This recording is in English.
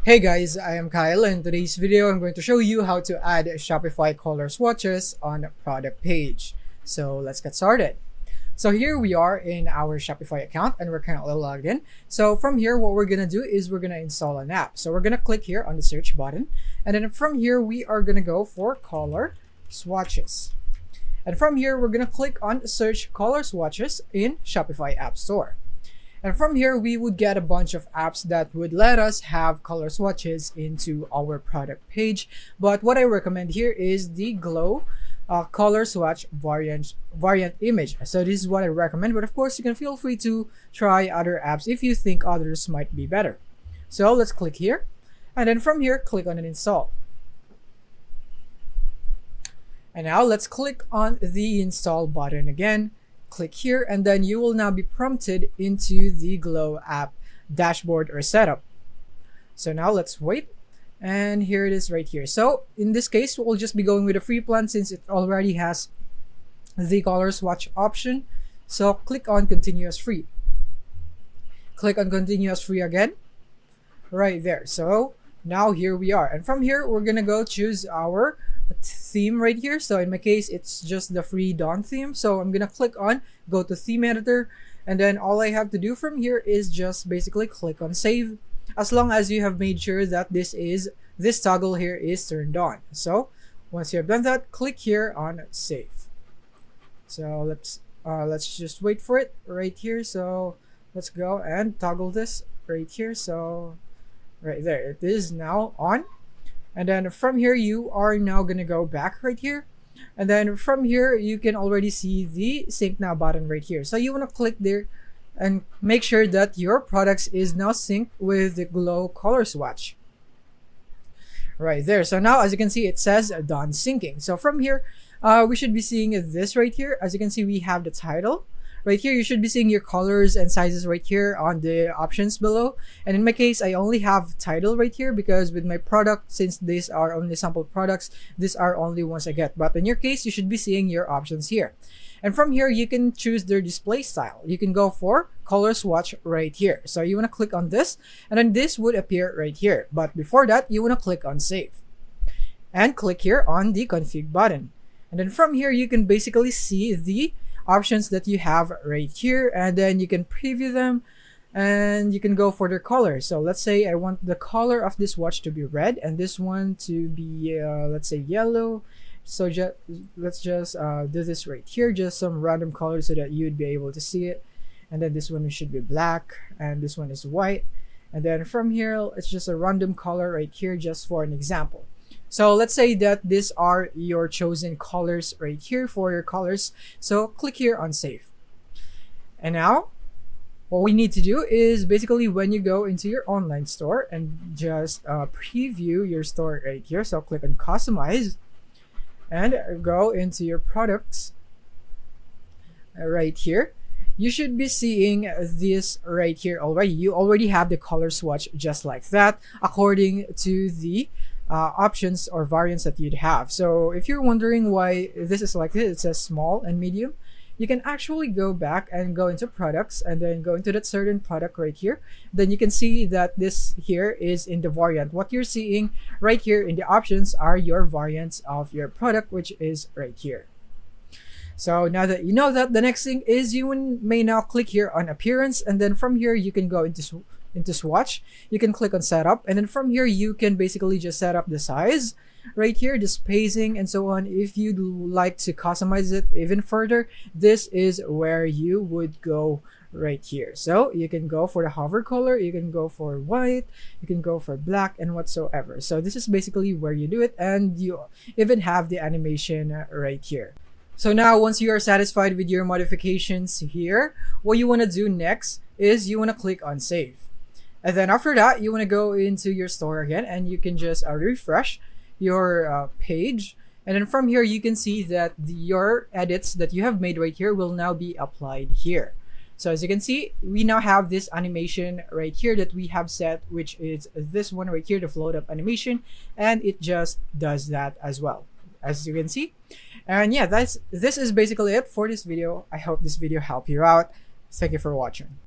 Hey guys, I am Kyle, and in today's video I'm going to show you how to add Shopify color swatches on a product page. So let's get started. So here we are in our Shopify account and we're currently logged in. So from here, what we're going to do is we're going to install an app. So we're going to click here on the search button, and then from here we are going to go for color swatches. And from here, we're going to click on search color swatches in Shopify App Store. And from here, we would get a bunch of apps that would let us have color swatches into our product page. But what I recommend here is the Glow color swatch variant image. So this is what I recommend. But of course, you can feel free to try other apps if you think others might be better. So let's click here. And then from here, click on install. And now let's click on the install button again. Click here, and then you will now be prompted into the Glow app dashboard or setup. So now let's wait, and here it is right here. So in this case, we'll just be going with a free plan since it already has the color swatch option. So click on continue as free. Click on continue as free again, right there. So now here we are, and from here we're gonna go choose our theme right here. So in my case, it's just the free Dawn theme. So I'm gonna click on go to theme editor, and then all I have to do from here is just basically click on save, as long as you have made sure that this toggle here is turned on. So once you have done that, click here on save. So let's just wait for it right here. So let's go and toggle this right here. So right there, it is now on. And then from here, you are now going to go back right here. And then from here, you can already see the sync now button right here. So you want to click there and make sure that your products is now synced with the Glow color swatch. Right there. So now, as you can see, it says done syncing. So from here, we should be seeing this right here. As you can see, we have the title. Right here, you should be seeing your colors and sizes right here on the options below. And in my case, I only have title right here because with my product, since these are only sample products, these are only ones I get. But in your case, you should be seeing your options here. And from here, you can choose their display style. You can go for color swatch right here. So you want to click on this, and then this would appear right here. But before that, you want to click on save. And click here on the config button. And then from here, you can basically see the options that you have right here, and then you can preview them and you can go for their color. So let's say I want the color of this watch to be red and this one to be let's say yellow. So let's just do this right here, just some random colors so that you'd be able to see it. And then this one should be black and this one is white, and then from here it's just a random color right here just for an example. So let's say that these are your chosen colors right here for your colors. So click here on save. And now what we need to do is basically when you go into your online store and just preview your store right here. So click on customize and go into your products right here. You should be seeing this right here already. You already have the color swatch just like that according to the options or variants that you'd have. So if you're wondering why this is like this, it says small and medium, you can actually go back and go into products and then go into that certain product right here. Then you can see that this here is in the variant. What you're seeing right here in the options are your variants of your product, which is right here. So now that you know that, the next thing is you may now click here on appearance, and then from here you can go into swatch. You can click on setup, and then from here you can basically just set up the size right here, the spacing and so on. If you'd like to customize it even further, this is where you would go right here. So you can go for the hover color, you can go for white, you can go for black and whatsoever. So this is basically where you do it, and you even have the animation right here. So now once you are satisfied with your modifications here, what you want to do next is you want to click on save. And then after that, you want to go into your store again, and you can just refresh your page. And then from here, you can see that your edits that you have made right here will now be applied here. So as you can see, we now have this animation right here that we have set, which is this one right here, the float up animation, and it just does that as well, as you can see. And yeah, this is basically it for this video. I hope this video helped you out. Thank you for watching.